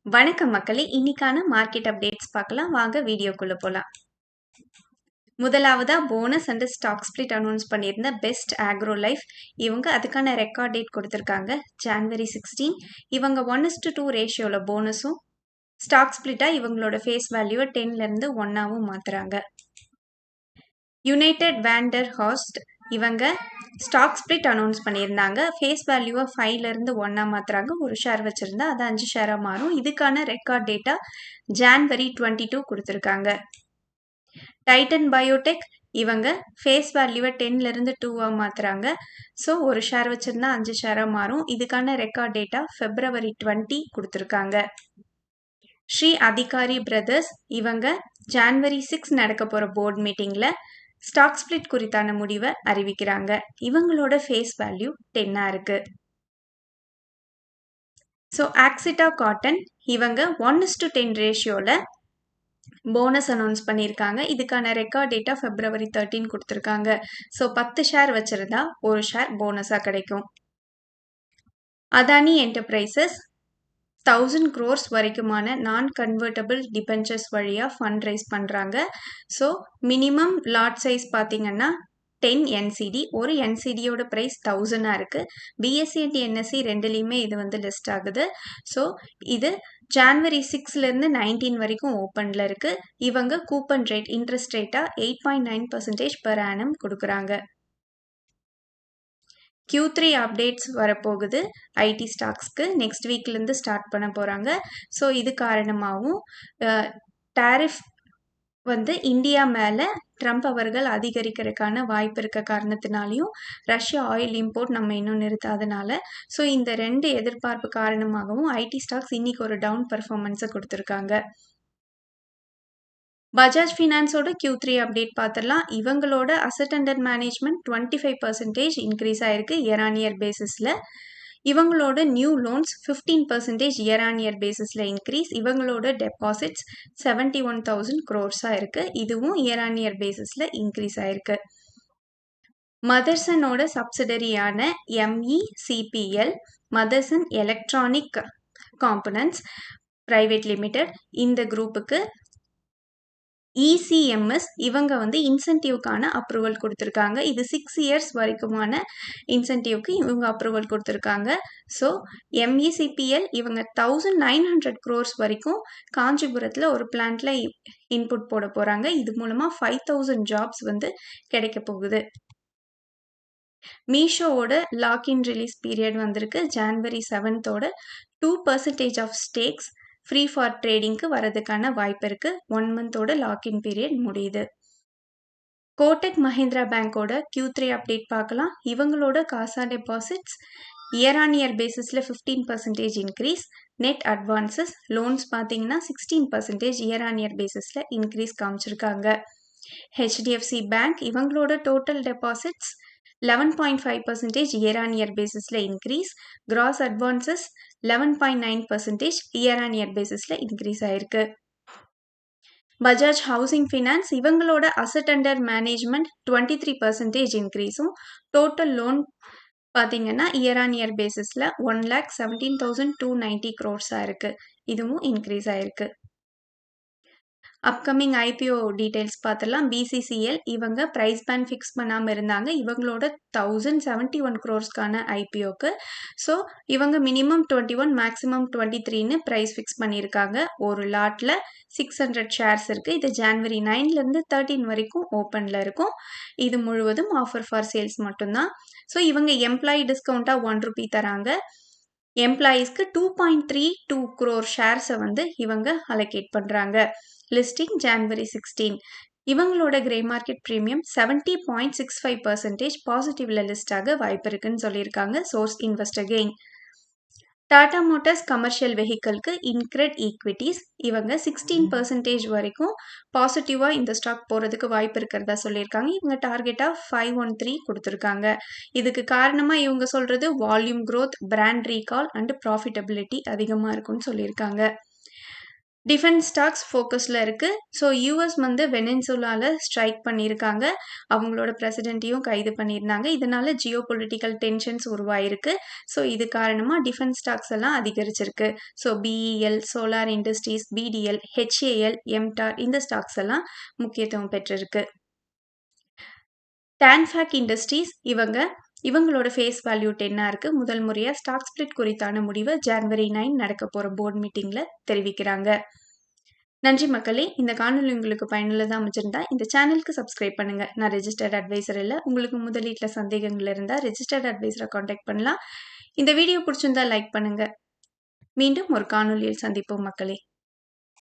வணக்கம் மக்களே, இன்னைக்கான மார்க்கெட் அப்டேட்ஸ் பார்க்கலாம். வாங்க வீடியோக்குள்ள போலாம். முதலாவதா bonus and stock split announce பண்ணியிருந்த பெஸ்ட் ஆக்ரோ லைஃப் இவங்க அதுக்கான ரெக்கார்ட் டேட் கொடுத்துருக்காங்க. January 16. இவங்க 1:2 ரேஷியோல போனஸும் ஸ்டாக் ஸ்பிளிட்டா இவங்களோட ஃபேஸ் வேல்யூவை 10லேருந்து 1ஆவும் மாத்துறாங்க. யுனைடெட் வேண்டர் ஹாஸ்ட் இவங்க ஸ்டாக் ஸ்பிளிட் அனௌன்ஸ் பண்ணியிருந்தாங்க. ஃபேஸ் வேல்யூவை 5லேருந்து 1ஆ மாத்துறாங்க. ஒரு ஷேர் வச்சிருந்தா அது 5 ஷேரா மாறும். இதுக்கான ரெக்கார்ட் டேட்டா January 22 கொடுத்துருக்காங்க. டைட்டன் பயோடெக் இவங்க ஃபேஸ் வேல்யூவை 10லேருந்து 2ஆ மாத்துறாங்க. ஸோ ஒரு ஷேர் வச்சிருந்தா 5 ஷேரா மாறும். இதுக்கான ரெக்கார்ட் டேட்டா February 20 கொடுத்துருக்காங்க. ஸ்ரீ அதிகாரி பிரதர்ஸ் இவங்க January 6 நடக்க போற போர்ட் மீட்டிங்ல ஸ்டாக் ஸ்பிளிட் குறித்தான முடிவை அறிவிக்கிறாங்க. இவங்களோட ஃபேஸ் வேல்யூ 10ஆ இருக்கு. ஸோ ஆக்சிட்டா காட்டன் இவங்க 1:10 ரேஷியோல போனஸ் அனௌன்ஸ் பண்ணியிருக்காங்க. இதுக்கான ரெக்கார்ட் டேட்டா February 13 கொடுத்துருக்காங்க. ஸோ 10 ஷேர் வச்சிருந்தா ஒரு ஷேர் போனஸா கிடைக்கும். அதானி என்டர்பிரைசஸ் 1000 crores வரைக்குமான நான் கன்வெர்டபிள் டிபென்ச்சர்ஸ் வழியா ஃபண்ட் ரைஸ் பண்றாங்க. ஸோ மினிமம் லாட் சைஸ் பார்த்தீங்கன்னா 10 NCD. ஒரு NCDயோட பிரைஸ் 1000 இருக்கு. BSE and NSE ரெண்டுலையுமே இது லிஸ்ட் ஆகுது. ஸோ இது January 6லேருந்து 19 வரைக்கும் ஓப்பன்ல இருக்கு. இவங்க கூப்பன் ரேட் இன்ட்ரெஸ்ட் ரேட்டா 8.9% per annum கொடுக்குறாங்க. Q3 அப்டேட்ஸ் வரப்போகுது. ஐடி ஸ்டாக்ஸ்க்கு நெக்ஸ்ட் வீக்லேருந்து ஸ்டார்ட் பண்ண போகிறாங்க. ஸோ இது காரணமாகவும் டேரிஃப் இந்தியா மேலே ட்ரம்ப் அவர்கள் அதிகரிக்கிறதுக்கான வாய்ப்பு இருக்க காரணத்தினாலையும் ரஷ்யா ஆயில் இம்போர்ட் நம்ம இன்னும் நிறுத்தாதனால ஸோ இந்த ரெண்டு எதிர்பார்ப்பு காரணமாகவும் ஐடி ஸ்டாக்ஸ் இன்னைக்கு ஒரு டவுன் பெர்ஃபார்மன்ஸை கொடுத்துருக்காங்க. பஜாஜ் ஃபினான்ஸோட Q3 அப்டேட் பார்த்துடலாம். இவங்களோட அசெட் அண்டர் மேனேஜ்மெண்ட் 25% இன்க்ரீஸ் ஆயிருக்கு இயர் ஆன் இயர் பேசிஸில். இவங்களோட new loans 15% year on year பேசிஸில் இன்க்ரீஸ். இவங்களோட டெபாசிட்ஸ் 71,000 crores இருக்கு. இதுவும் இயர் ஆன் இயர் பேசிஸில் இன்க்ரீஸ் ஆயிருக்கு. மதர்சனோட சப்சிடரியான MECPL Motherson electronic components private limited இந்த குரூப்புக்கு ECMS இவங்க இன்சென்டிவ்க்கான அப்ரூவல் கொடுத்துருக்காங்க. இது 6 years வரைக்குமான இன்சென்டிவ்க்கு இவங்க அப்ரூவல் கொடுத்துருக்காங்க. ஸோ MECPL இவங்க 1900 crores வரைக்கும் காஞ்சிபுரத்தில் ஒரு பிளான்ட்ல இன்புட் போட போகிறாங்க. இது மூலமாக 5000 ஜாப்ஸ் கிடைக்க போகுது. மீஷோவோட லாக்இன் ரிலீஸ் பீரியட் வந்திருக்கு. January 7th 2% of stakes free for ட்ரேடிங்க்கு வரதுக்கான வாய்ப்பு இருக்கு. 1 month லாக்இன் பீரியட் முடியுது. கோடக் மஹிந்திரா பேங்கோட Q3 அப்டேட் பார்க்கலாம். இவங்களோட CASA deposits year on year பேசிஸில் 15% இன்க்ரீஸ். நெட் அட்வான்சஸ் லோன்ஸ் பார்த்தீங்கன்னா 16% இயர் ஆன் இயர் பேசிஸில் இன்க்ரீஸ் காமிச்சிருக்காங்க. HDFC பேங்க் இவங்களோட total deposits 11.5% year on year பேசிஸில் increase. Gross advances 11.9% year on year பேசிஸில் இன்க்ரீஸ் ஆயிருக்கு. பஜாஜ் ஹவுசிங் ஃபினான்ஸ் இவங்களோட அசெட் அண்டர் மேனேஜ்மெண்ட் 23% இன்க்ரீஸும் டோட்டல் லோன் பார்த்தீங்கன்னா இயர் ஆன் இயர் பேசிஸில் 1,17,290 crores இருக்கு. இதுவும் இன்க்ரீஸ் ஆயிருக்கு. அப்கமிங் IPO டீடைல்ஸ் பார்த்துலாம். BCCL இவங்க ப்ரைஸ் பேண்ட் ஃபிக்ஸ் பண்ணாமல் இருந்தாங்க. இவங்களோட 1071 crores IPOக்கு ஸோ இவங்க மினிமம் 21 மேக்ஸிமம் 23ன்னு ப்ரைஸ் ஃபிக்ஸ் பண்ணியிருக்காங்க. ஒரு லாட்டில் 600 ஷேர்ஸ் இருக்குது. இது January 9லேருந்து 13 வரைக்கும் ஓப்பனில் இருக்கும். இது முழுவதும் ஆஃபர் ஃபார் சேல்ஸ் மட்டும்தான். ஸோ இவங்க எம்ப்ளாயி டிஸ்கவுண்ட்டாக 1 rupee தராங்க. எம்ப்ளாயீஸ்க்கு 2.32 crore ஷேர்ஸை இவங்க அலோகேட் பண்ணுறாங்க. Listing January 16. இவங்களோட கிரே மார்க்கெட் ப்ரீமியம் 70.65% பாசிட்டிவ்ல லிஸ்ட் ஆக வாய்ப்பு இருக்குன்னு சொல்லியிருக்காங்க. Source investor gain. Tata Motors commercial வெஹிக்கிள்க்கு இன்க்ரெட் ஈக்விட்டிஸ் இவங்க 16% வரைக்கும் பாசிட்டிவாக இந்த ஸ்டாக் போகிறதுக்கு வாய்ப்பு இருக்கிறதா சொல்லியிருக்காங்க. இவங்க டார்கெட்டாக 513 கொடுத்துருக்காங்க. இதுக்கு காரணமாக இவங்க சொல்கிறது volume growth, brand recall and profitability அதிகமாக இருக்குன்னு சொல்லியிருக்காங்க. டிஃபென்ஸ் ஸ்டாக்ஸ் ஃபோக்கஸ்ல இருக்கு. ஸோ யுஎஸ் வந்து வெனின்சுலால ஸ்ட்ரைக் பண்ணியிருக்காங்க. அவங்களோட பிரசிடென்ட்டையும் கைது பண்ணியிருந்தாங்க. இதனால ஜியோ பொலிட்டிக்கல் டென்ஷன்ஸ் உருவாயிருக்கு. ஸோ இது காரணமா டிஃபென்ஸ் ஸ்டாக்ஸ் எல்லாம் அதிகரிச்சிருக்கு. So BEL, Solar Industries, BDL, HAL, MTAR இந்த ஸ்டாக்ஸ் எல்லாம் முக்கியத்துவம் பெற்றிருக்கு. டான்ஃபாக் இண்டஸ்ட்ரீஸ் இவங்களோட ஃபேஸ் வேல்யூ 10 இருக்கு. முதல் முறையா ஸ்டாக் ஸ்பிளிட் குறித்தான முடிவை ஜனவரி 9 நடக்க போற போர்ட் மீட்டிங்ல தெரிவிக்கிறாங்க. நன்றி மக்களே. இந்த காணொலி உங்களுக்கு பயனுள்ளதா அமைஞ்சிருந்தா இந்த சேனலுக்கு சப்ஸ்கிரைப் பண்ணுங்க. நான் ரெஜிஸ்டர்ட் அட்வைசர் இல்ல. உங்களுக்கு முதலீட்டுல சந்தேகங்கள் இருந்தா ரெஜிஸ்டர்ட் அட்வைசரை காண்டாக்ட் பண்ணலாம். இந்த வீடியோ பிடிச்சிருந்தா லைக் பண்ணுங்க. மீண்டும் ஒரு காணொலியில் சந்திப்போம் மக்களே.